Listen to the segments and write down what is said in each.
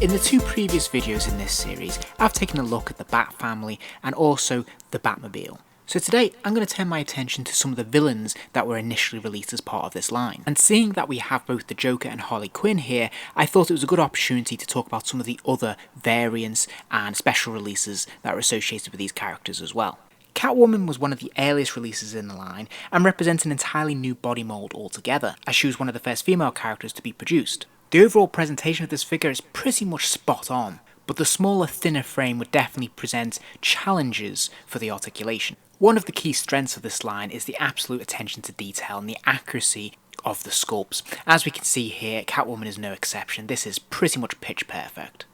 In the two previous videos in this series, I've taken a look at the Bat family and also the Batmobile. So today, I'm going to turn my attention to some of the villains that were initially released as part of this line. And seeing that we have both the Joker and Harley Quinn here, I thought it was a good opportunity to talk about some of the other variants and special releases that are associated with these characters as well. Catwoman was one of the earliest releases in the line and represents an entirely new body mould altogether, as she was one of the first female characters to be produced. The overall presentation of this figure is pretty much spot on, but the smaller, thinner frame would definitely present challenges for the articulation. One of the key strengths of this line is the absolute attention to detail and the accuracy of the sculpts. As we can see here, Catwoman is no exception. This is pretty much pitch perfect.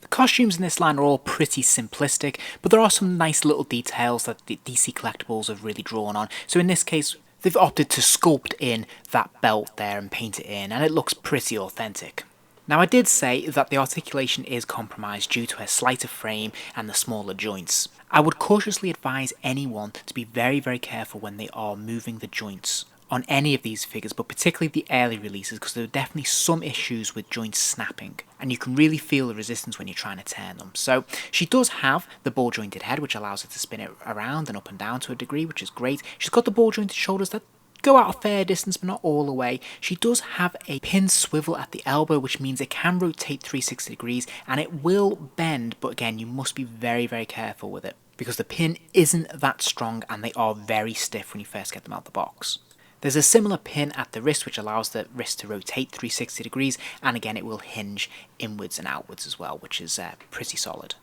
The costumes in this line are all pretty simplistic, but there are some nice little details that the DC Collectibles have really drawn on. So in this case, they've opted to sculpt in that belt there and paint it in, and it looks pretty authentic. Now, I did say that the articulation is compromised due to her slighter frame and the smaller joints. I would cautiously advise anyone to be very, very careful when they are moving the joints on any of these figures, but particularly the early releases, because there are definitely some issues with joints snapping, and you can really feel the resistance when you're trying to turn them. So she does have the ball jointed head, which allows her to spin it around and up and down to a degree, which is great. She's got the ball jointed shoulders that go out a fair distance but not all the way. She does have a pin swivel at the elbow, which means it can rotate 360 degrees and it will bend, but again, you must be very, very careful with it because the pin isn't that strong and they are very stiff when you first get them out of the box. There's a similar pin at the wrist which allows the wrist to rotate 360 degrees, and again it will hinge inwards and outwards as well, which is pretty solid.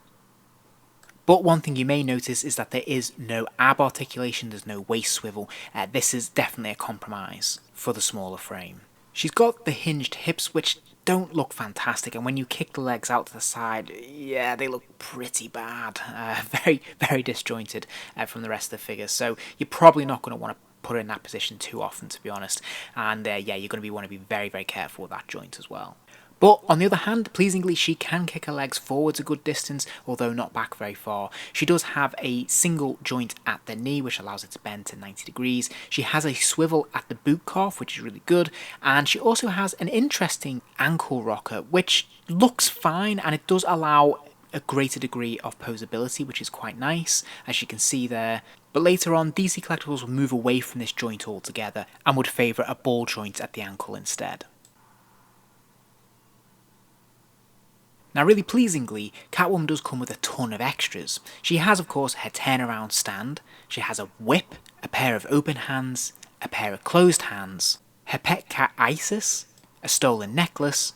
But one thing you may notice is that there is no ab articulation, there's no waist swivel. This is definitely a compromise for the smaller frame. She's got the hinged hips, which don't look fantastic, and when you kick the legs out to the side, yeah, they look pretty bad. Very, very disjointed from the rest of the figure, so you're probably not going to want to put her in that position too often, to be honest. And yeah, you're going to want to be very, very careful with that joint as well. But on the other hand, pleasingly, she can kick her legs forwards a good distance, although not back very far. She does have a single joint at the knee, which allows it to bend to 90 degrees. She has a swivel at the boot calf, which is really good. And she also has an interesting ankle rocker, which looks fine, and it does allow a greater degree of posability, which is quite nice, as you can see there. But later on, DC Collectibles will move away from this joint altogether and would favour a ball joint at the ankle instead. Now, really pleasingly, Catwoman does come with a ton of extras. She has, of course, her turnaround stand, she has a whip, a pair of open hands, a pair of closed hands, her pet cat Isis, a stolen necklace,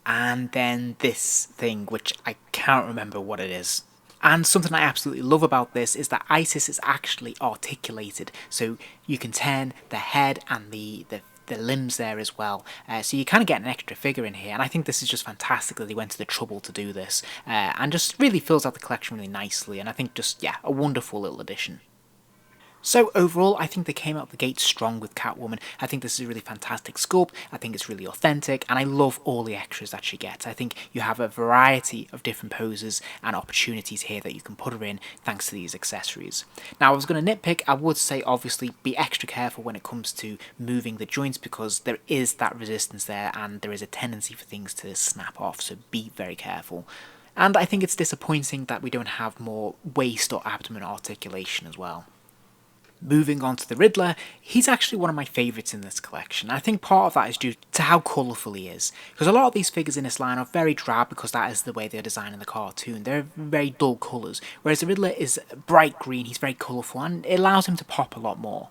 and then this thing, which I can't remember what it is. And something I absolutely love about this is that Isis is actually articulated, so you can turn the head and the limbs there as well, so you kind of get an extra figure in here, and I think this is just fantastic that they went to the trouble to do this, and just really fills out the collection really nicely, and I think just, yeah, a wonderful little addition. So overall, I think they came out the gate strong with Catwoman. I think this is a really fantastic sculpt, I think it's really authentic, and I love all the extras that she gets. I think you have a variety of different poses and opportunities here that you can put her in thanks to these accessories. Now, I was going to nitpick, I would say obviously be extra careful when it comes to moving the joints because there is that resistance there and there is a tendency for things to snap off, so be very careful. And I think it's disappointing that we don't have more waist or abdomen articulation as well. Moving on to the Riddler, he's actually one of my favourites in this collection. I think part of that is due to how colourful he is, because a lot of these figures in this line are very drab because that is the way they're designed in the cartoon. They're very dull colours, whereas the Riddler is bright green, he's very colourful, and it allows him to pop a lot more.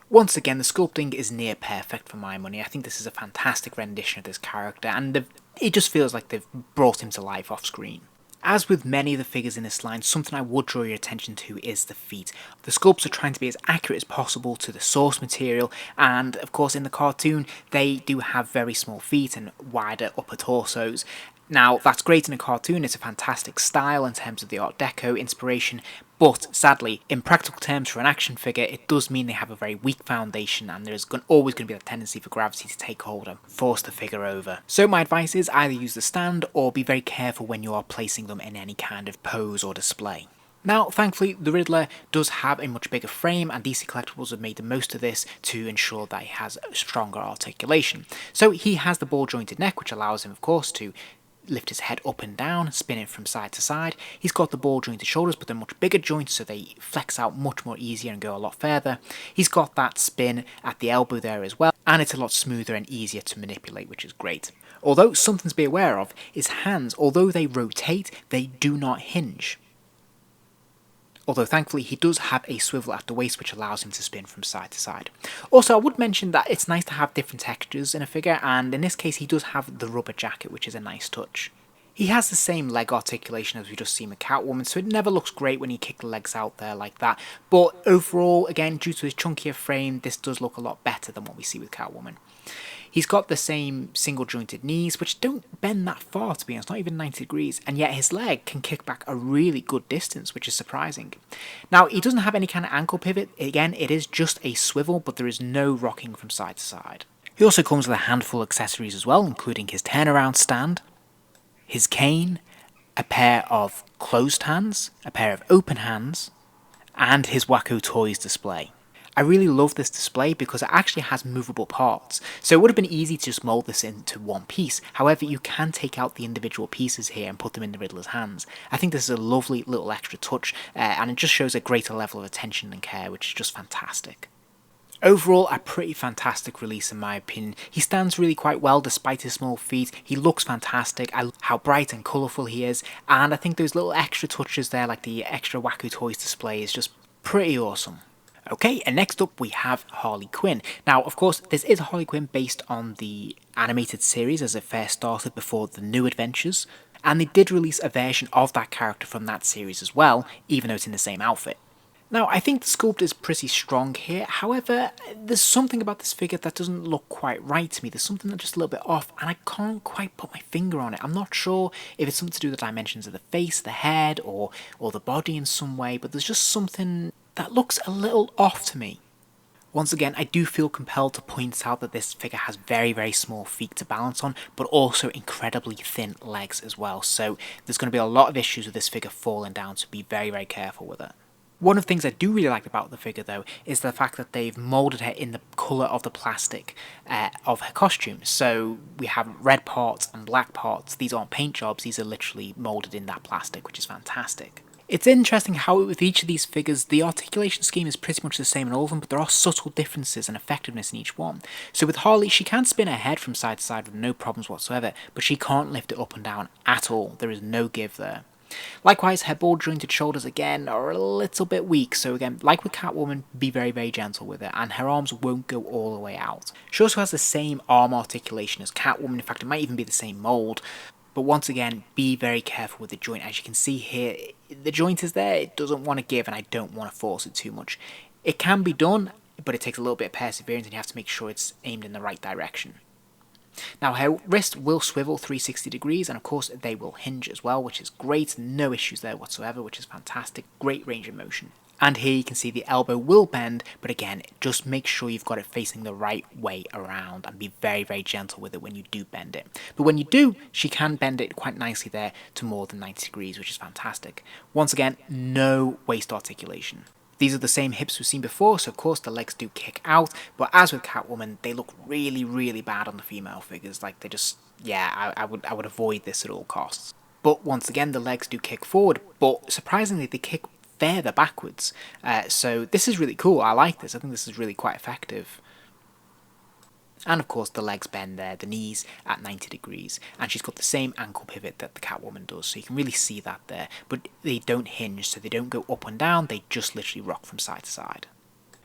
Once again, the sculpting is near perfect for my money. I think this is a fantastic rendition of this character, and it just feels like they've brought him to life off screen. As with many of the figures in this line, something I would draw your attention to is the feet. The sculpts are trying to be as accurate as possible to the source material, and of course in the cartoon they do have very small feet and wider upper torsos. Now, that's great in a cartoon, it's a fantastic style in terms of the Art Deco inspiration, but sadly, in practical terms for an action figure, it does mean they have a very weak foundation and there's always going to be that tendency for gravity to take hold and force the figure over. So my advice is either use the stand or be very careful when you are placing them in any kind of pose or display. Now, thankfully, the Riddler does have a much bigger frame, and DC Collectibles have made the most of this to ensure that he has stronger articulation. So he has the ball-jointed neck, which allows him, of course, to lift his head up and down, spinning from side to side. He's got the ball jointed shoulders, but they're much bigger joints, so they flex out much more easier and go a lot further. He's got that spin at the elbow there as well, and it's a lot smoother and easier to manipulate, which is great. Although something to be aware of, his hands, although they rotate, they do not hinge. Although thankfully he does have a swivel at the waist which allows him to spin from side to side. Also, I would mention that it's nice to have different textures in a figure, and in this case he does have the rubber jacket, which is a nice touch. He has the same leg articulation as we just seen with Catwoman, so it never looks great when you kick the legs out there like that, but overall, again, due to his chunkier frame, this does look a lot better than what we see with Catwoman. He's got the same single jointed knees, which don't bend that far to be honest, not even 90 degrees, and yet his leg can kick back a really good distance, which is surprising. Now, he doesn't have any kind of ankle pivot. Again, it is just a swivel, but there is no rocking from side to side. He also comes with a handful of accessories as well, including his turnaround stand, his cane, a pair of closed hands, a pair of open hands, and his Wacko Toys display. I really love this display because it actually has movable parts, so it would have been easy to just mould this into one piece. However, you can take out the individual pieces here and put them in the Riddler's hands. I think this is a lovely little extra touch, and it just shows a greater level of attention and care, which is just fantastic. Overall, a pretty fantastic release in my opinion. He stands really quite well despite his small feet. He looks fantastic. I love how bright and colourful he is, and I think those little extra touches there, like the extra Wacko Toys display, is just pretty awesome. Okay, and next up we have Harley Quinn. Now, of course, this is Harley Quinn based on the animated series as it first started before the New Adventures, and they did release a version of that character from that series as well, even though it's in the same outfit. Now, I think the sculpt is pretty strong here, however, there's something about this figure that doesn't look quite right to me. There's something that's just a little bit off, and I can't quite put my finger on it. I'm not sure if it's something to do with the dimensions of the face, the head, or the body in some way, but there's just something that looks a little off to me. Once again, I do feel compelled to point out that this figure has very, very small feet to balance on, but also incredibly thin legs as well, so there's going to be a lot of issues with this figure falling down, so be very, very careful with it. One of the things I do really like about the figure though is the fact that they've moulded her in the colour of the plastic of her costume. So we have red parts and black parts. These aren't paint jobs, these are literally moulded in that plastic, which is fantastic. It's interesting how with each of these figures the articulation scheme is pretty much the same in all of them, but there are subtle differences and effectiveness in each one. So with Harley, she can spin her head from side to side with no problems whatsoever, but she can't lift it up and down at all. There is no give there. Likewise, her ball jointed shoulders again are a little bit weak, so again, like with Catwoman, be very, very gentle with it, and her arms won't go all the way out. She also has the same arm articulation as Catwoman, in fact it might even be the same mould, but once again, be very careful with the joint. As you can see here, the joint is there, it doesn't want to give, and I don't want to force it too much. It can be done, but it takes a little bit of perseverance, and you have to make sure it's aimed in the right direction. Now her wrist will swivel 360 degrees, and of course they will hinge as well, which is great, no issues there whatsoever, which is fantastic, great range of motion. And here you can see the elbow will bend, but again, just make sure you've got it facing the right way around and be very, very gentle with it when you do bend it. But when you do, she can bend it quite nicely there to more than 90 degrees, which is fantastic. Once again, no waist articulation. These are the same hips we've seen before, so of course the legs do kick out, but as with Catwoman, they look really, really bad on the female figures. Like they just, yeah, I would avoid this at all costs. But once again, the legs do kick forward, but surprisingly they kick further backwards. So this is really cool, I like this, I think this is really quite effective. And of course the legs bend there, the knees at 90 degrees, and she's got the same ankle pivot that the Catwoman does, so you can really see that there, but they don't hinge, so they don't go up and down, they just literally rock from side to side.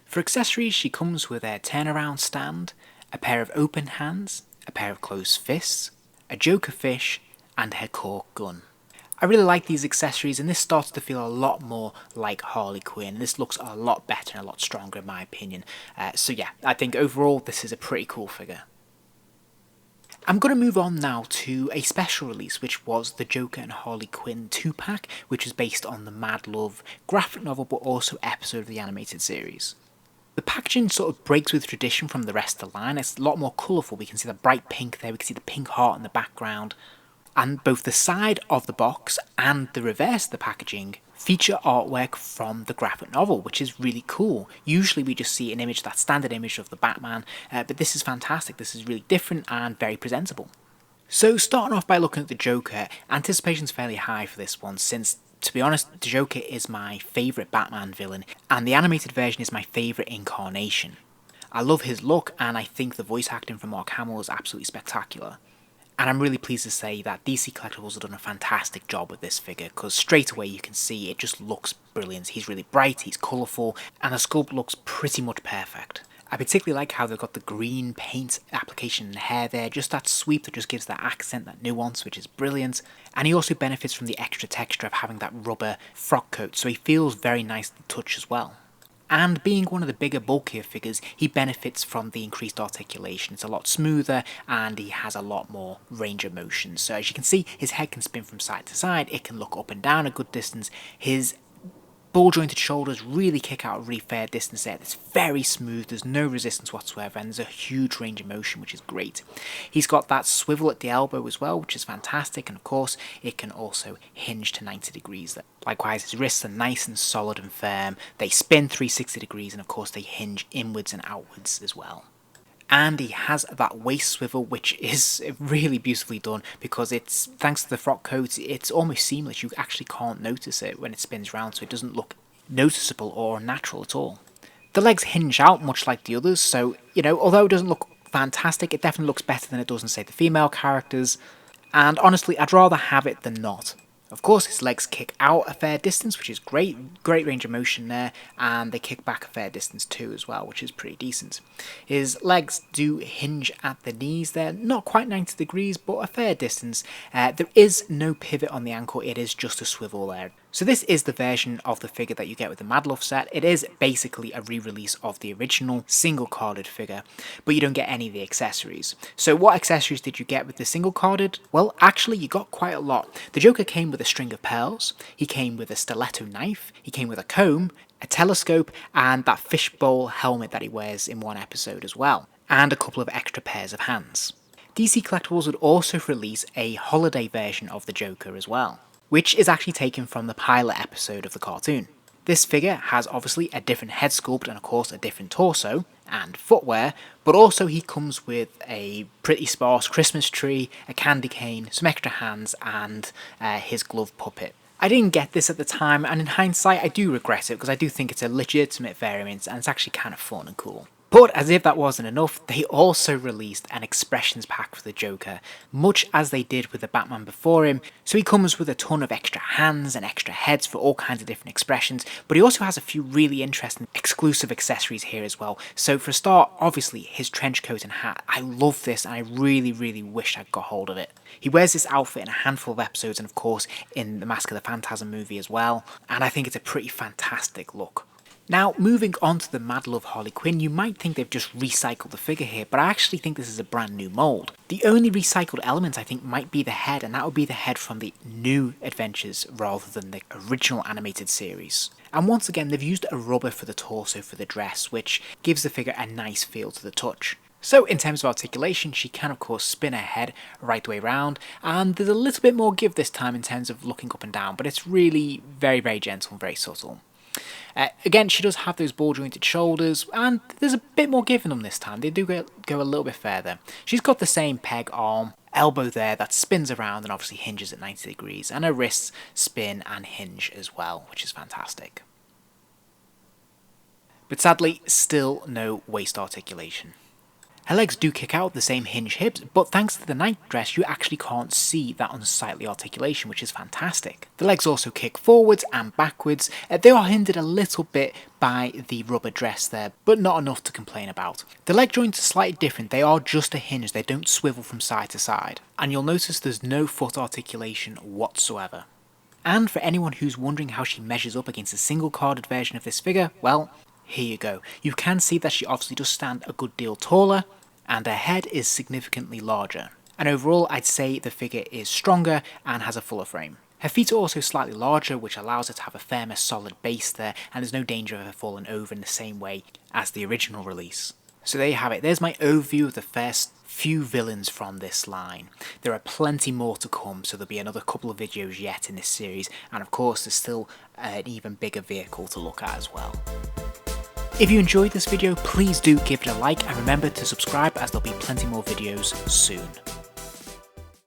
For accessories, she comes with a turnaround stand, a pair of open hands, a pair of closed fists, a Joker fish, and her cork gun. I really like these accessories, and this starts to feel a lot more like Harley Quinn. This looks a lot better and a lot stronger in my opinion. So yeah, I think overall this is a pretty cool figure. I'm going to move on now to a special release, which was the Joker and Harley Quinn 2-pack, which is based on the Mad Love graphic novel, but also episode of the animated series. The packaging sort of breaks with tradition from the rest of the line. It's a lot more colourful. We can see the bright pink there, we can see the pink heart in the background. And both the side of the box and the reverse of the packaging feature artwork from the graphic novel, which is really cool. Usually we just see an image, that standard image of the Batman, but this is fantastic. This is really different and very presentable. So starting off by looking at the Joker, anticipation's fairly high for this one since, to be honest, the Joker is my favourite Batman villain and the animated version is my favourite incarnation. I love his look and I think the voice acting from Mark Hamill is absolutely spectacular. And I'm really pleased to say that DC Collectibles have done a fantastic job with this figure because straight away you can see it just looks brilliant. He's really bright, he's colourful, and the sculpt looks pretty much perfect. I particularly like how they've got the green paint application in the hair there, just that sweep that just gives that accent, that nuance, which is brilliant. And he also benefits from the extra texture of having that rubber frock coat, so he feels very nice to touch as well. And being one of the bigger, bulkier figures, he benefits from the increased articulation. It's a lot smoother and he has a lot more range of motion. So as you can see, his head can spin from side to side, it can look up and down a good distance. His ball jointed shoulders really kick out a really fair distance there. It's very smooth, there's no resistance whatsoever, and there's a huge range of motion, which is great. He's got that swivel at the elbow as well, which is fantastic, and of course, it can also hinge to 90 degrees there. Likewise, his wrists are nice and solid and firm. They spin 360 degrees, and of course, they hinge inwards and outwards as well. And he has that waist swivel, which is really beautifully done because it's, thanks to the frock coat, it's almost seamless. You actually can't notice it when it spins round, so it doesn't look noticeable or unnatural at all. The legs hinge out much like the others, so, although it doesn't look fantastic, it definitely looks better than it does in, say, the female characters. And honestly, I'd rather have it than not. Of course, his legs kick out a fair distance, which is great range of motion there, and they kick back a fair distance too as well, which is pretty decent. His legs do hinge at the knees there, not quite 90 degrees, but a fair distance. There is no pivot on the ankle, it is just a swivel there. So this is the version of the figure that you get with the MacLeod set. It is basically a re-release of the original single-carded figure, but you don't get any of the accessories. So what accessories did you get with the single-carded? Well, actually you got quite a lot. The Joker came with a string of pearls, he came with a stiletto knife, he came with a comb, a telescope, and that fishbowl helmet that he wears in one episode as well, and a couple of extra pairs of hands. DC Collectibles would also release a holiday version of the Joker as well, which is actually taken from the pilot episode of the cartoon. This figure has obviously a different head sculpt and of course a different torso and footwear, but also he comes with a pretty sparse Christmas tree, a candy cane, some extra hands, and his glove puppet. I didn't get this at the time, and in hindsight I do regret it because I do think it's a legitimate variant and it's actually kind of fun and cool. But as if that wasn't enough, they also released an expressions pack for the Joker, much as they did with the Batman before him. So he comes with a ton of extra hands and extra heads for all kinds of different expressions, but he also has a few really interesting exclusive accessories here as well. So for a start, obviously his trench coat and hat. I love this and I really wish I'd got hold of it. He wears this outfit in a handful of episodes and of course in the Mask of the Phantasm movie as well, and I think it's a pretty fantastic look. Now, moving on to the MacLeod Harley Quinn, you might think they've just recycled the figure here, but I actually think this is a brand new mould. The only recycled element I think might be the head, and that would be the head from the new adventures rather than the original animated series. And once again, they've used a rubber for the torso for the dress, which gives the figure a nice feel to the touch. So in terms of articulation, she can of course spin her head right the way around, and there's a little bit more give this time in terms of looking up and down, but it's really very gentle and very subtle. Again, she does have those ball jointed shoulders, and there's a bit more give in them this time. They do go a little bit further. She's got the same peg arm, elbow there that spins around and obviously hinges at 90 degrees, and her wrists spin and hinge as well, which is fantastic. But sadly, still no waist articulation. Her legs do kick out the same hinge hips, but thanks to the night dress you actually can't see that unsightly articulation, which is fantastic. The legs also kick forwards and backwards. They are hindered a little bit by the rubber dress there, but not enough to complain about. The leg joints are slightly different, they are just a hinge, they don't swivel from side to side. And you'll notice there's no foot articulation whatsoever. And for anyone who's wondering how she measures up against a single carded version of this figure, well, here you go. You can see that she obviously does stand a good deal taller, and her head is significantly larger. And overall, I'd say the figure is stronger and has a fuller frame. Her feet are also slightly larger, which allows her to have a firmer, solid base there, and there's no danger of her falling over in the same way as the original release. So there you have it. There's my overview of the first few villains from this line. There are plenty more to come, so there'll be another couple of videos yet in this series, and of course there's still an even bigger vehicle to look at as well. If you enjoyed this video, please do give it a like and remember to subscribe as there'll be plenty more videos soon.